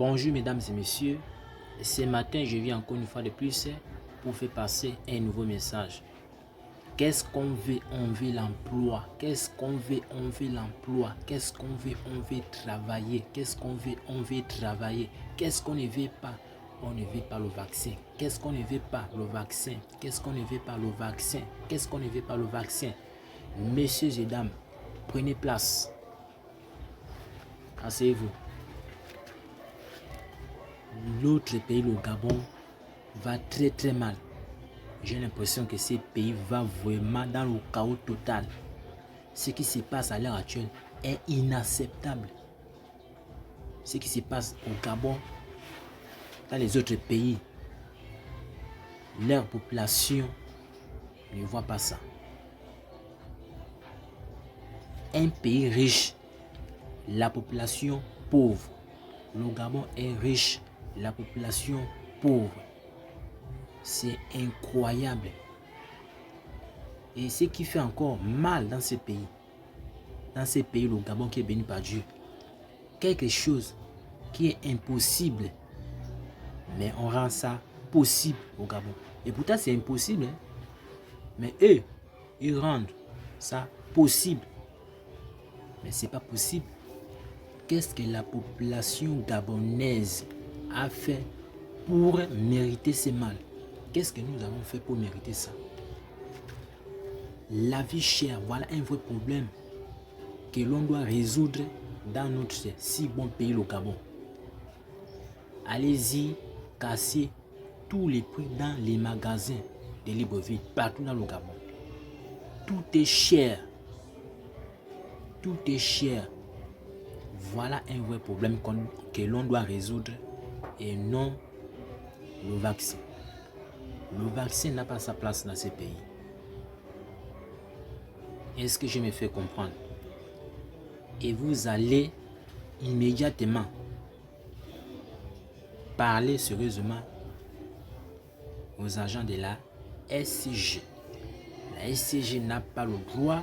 Bonjour mesdames et messieurs, ce matin je viens encore une fois de plus pour faire passer un nouveau message. Qu'est-ce qu'on veut? On veut l'emploi. Qu'est-ce qu'on veut? On veut l'emploi. Qu'est-ce qu'on veut? On veut travailler. Qu'est-ce qu'on veut? On veut travailler. Qu'est-ce qu'on ne veut pas? On ne veut pas le vaccin. Qu'est-ce qu'on ne veut pas? Le vaccin. Qu'est-ce qu'on ne veut pas? Le vaccin. Qu'est-ce qu'on ne veut pas? Le vaccin. Messieurs et dames, prenez place. Asseyez-vous. L'autre pays, le Gabon, va très très mal. J'ai l'impression que ce pays va vraiment dans le chaos total. Ce qui se passe à l'heure actuelle est inacceptable. Ce qui se passe au Gabon, dans les autres pays, leur population ne voit pas ça. Un pays riche, la population pauvre. Le Gabon est riche, la population pauvre. C'est incroyable. Et ce qui fait encore mal dans ce pays, le Gabon qui est béni par Dieu, quelque chose qui est impossible, mais on rend ça possible au Gabon. Et pourtant c'est impossible, hein? Mais eux, ils rendent ça possible. Mais c'est pas possible. Qu'est-ce que la population gabonaise a fait pour mériter ce mal? Qu'est-ce que nous avons fait pour mériter ça? La vie chère, voilà un vrai problème que l'on doit résoudre dans notre si bon pays, le Gabon. Allez-y, cassez tous les prix dans les magasins de Libreville, partout dans le Gabon. Tout est cher. Tout est cher. Voilà un vrai problème que l'on doit résoudre et non le vaccin. Le vaccin n'a pas sa place dans ce pays. Est-ce que je me fais comprendre? Et vous allez immédiatement parler sérieusement aux agents de la SCG. La SCG n'a pas le droit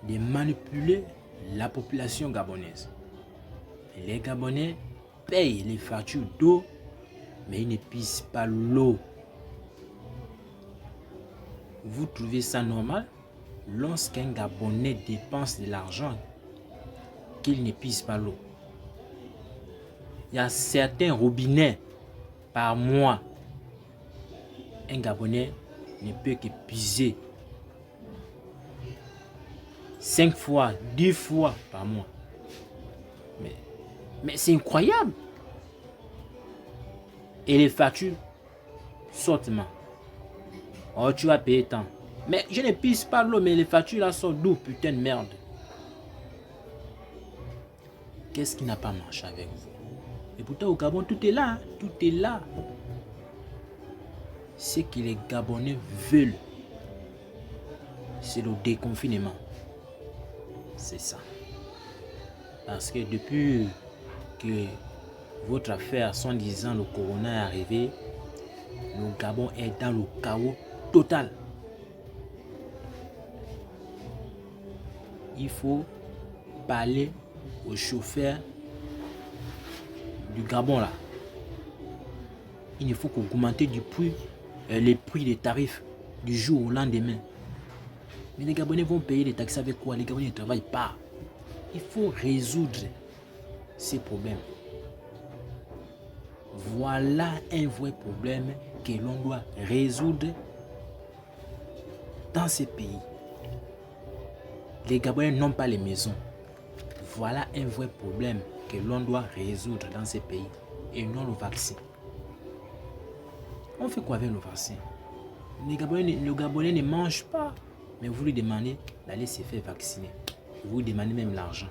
de manipuler la population gabonaise. Les Gabonais payent les factures d'eau, mais ils ne pissent pas l'eau. Vous trouvez ça normal lorsqu'un Gabonais dépense de l'argent qu'il ne pisse pas l'eau? Il y a certains robinets par mois. Un Gabonais ne peut que puiser 5 fois, 10 fois par mois. Mais c'est incroyable. Et les factures sortent. Oh, tu vas payer tant. Mais je ne pisse pas l'eau, mais les factures là sortent d'où, putain de merde? Qu'est-ce qui n'a pas marché avec vous? Et pourtant au Gabon, tout est là. Hein? Tout est là. Ce que les Gabonais veulent, c'est le déconfinement. C'est ça. Parce que depuis que votre affaire, soi-disant le corona est arrivé, le Gabon est dans le chaos total. Il faut parler aux chauffeurs du Gabon là. Il ne faut qu'augmenter les prix des tarifs du jour au lendemain. Mais les Gabonais vont payer les taxes avec quoi? Les Gabonais ne travaillent pas. Il faut résoudre ces problèmes. Voilà un vrai problème que l'on doit résoudre dans ces pays. Les Gabonais n'ont pas les maisons. Voilà un vrai problème que l'on doit résoudre dans ces pays et non le vaccin. On fait quoi avec le vaccin? Le Gabonais ne mange pas, mais vous lui demandez d'aller se faire vacciner. Vous lui demandez même l'argent.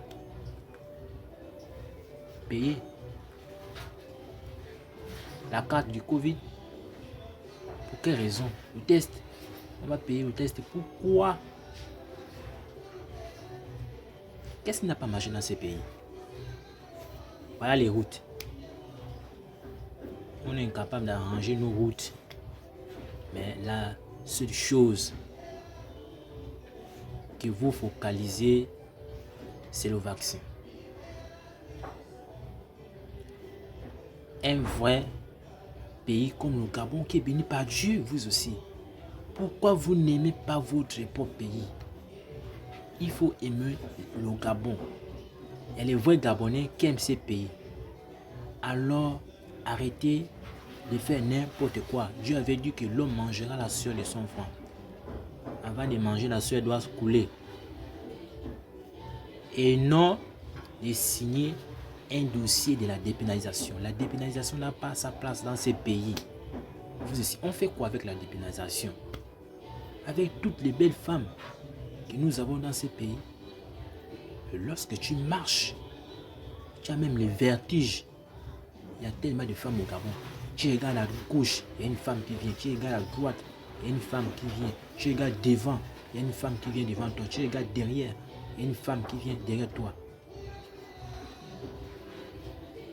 Payer la carte du Covid. Pour quelle raison? Le test. On va payer le test. Pourquoi? Qu'est-ce qui n'a pas marché dans ces pays? Voilà les routes. On est incapable d'arranger nos routes. Mais la seule chose que vous focalisez, c'est le vaccin. un vrai pays comme le Gabon qui est béni par Dieu, vous aussi. Pourquoi vous n'aimez pas votre propre pays? Il faut aimer le Gabon. Il y a les vrais Gabonais qui aiment ces pays. Alors, arrêtez de faire n'importe quoi. Dieu avait dit que l'homme mangera la sueur de son front. Avant de manger, la sueur doit couler. Et non de signer un dossier de la dépénalisation. La dépénalisation n'a pas sa place dans ces pays. Vous aussi, on fait quoi avec la dépénalisation? Avec toutes les belles femmes que nous avons dans ces pays. Lorsque tu marches, tu as même les vertiges. Il y a tellement de femmes au Gabon. Tu regardes à gauche, il y a une femme qui vient. Tu regardes à droite, il y a une femme qui vient. Tu regardes devant, il y a une femme qui vient devant toi. Tu regardes derrière, il y a une femme qui vient derrière toi.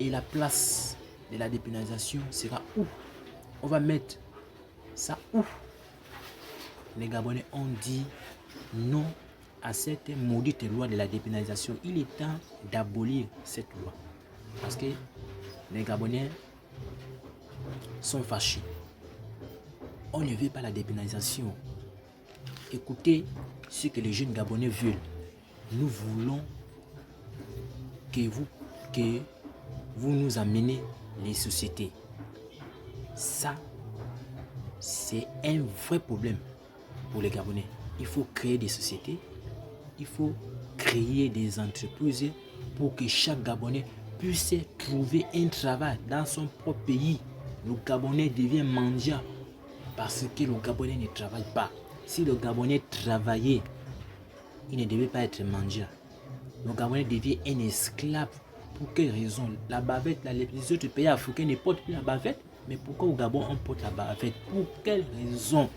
Et la place de la dépénalisation sera où? On va mettre ça où? Les Gabonais ont dit non à cette maudite loi de la dépénalisation. Il est temps d'abolir cette loi. Parce que les Gabonais sont fâchés. On ne veut pas la dépénalisation. Écoutez ce que les jeunes Gabonais veulent. Nous voulons que vous nous amenez les sociétés. Ça, c'est un vrai problème pour les Gabonais. Il faut créer des sociétés. Il faut créer des entreprises pour que chaque Gabonais puisse trouver un travail dans son propre pays. Le Gabonais devient mendiant parce que le Gabonais ne travaille pas. Si le Gabonais travaillait, il ne devait pas être mendiant. Le Gabonais devient un esclave. Pour quelle raison? La bavette, les autres pays africains ne portent plus la bavette. Mais pourquoi au Gabon on porte la bavette? Pour quelle raison?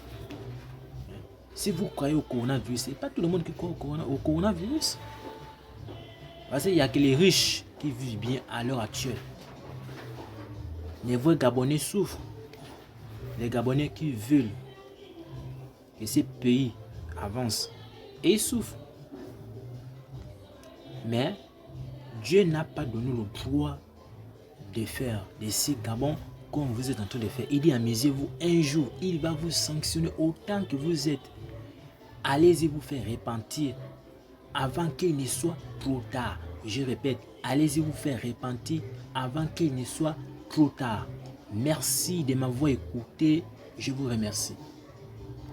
Si vous croyez au coronavirus, ce n'est pas tout le monde qui croit au coronavirus. Parce qu'il n'y a que les riches qui vivent bien à l'heure actuelle. Les vrais Gabonais souffrent. Les Gabonais qui veulent que ces pays avancent. Et ils souffrent. Mais Dieu n'a pas donné le droit de faire de ces Gabons comme vous êtes en train de faire. Il dit, amusez-vous un jour, il va vous sanctionner autant que vous êtes. Allez-y vous faire repentir avant qu'il ne soit trop tard. Je répète, allez-y vous faire repentir avant qu'il ne soit trop tard. Merci de m'avoir écouté. Je vous remercie.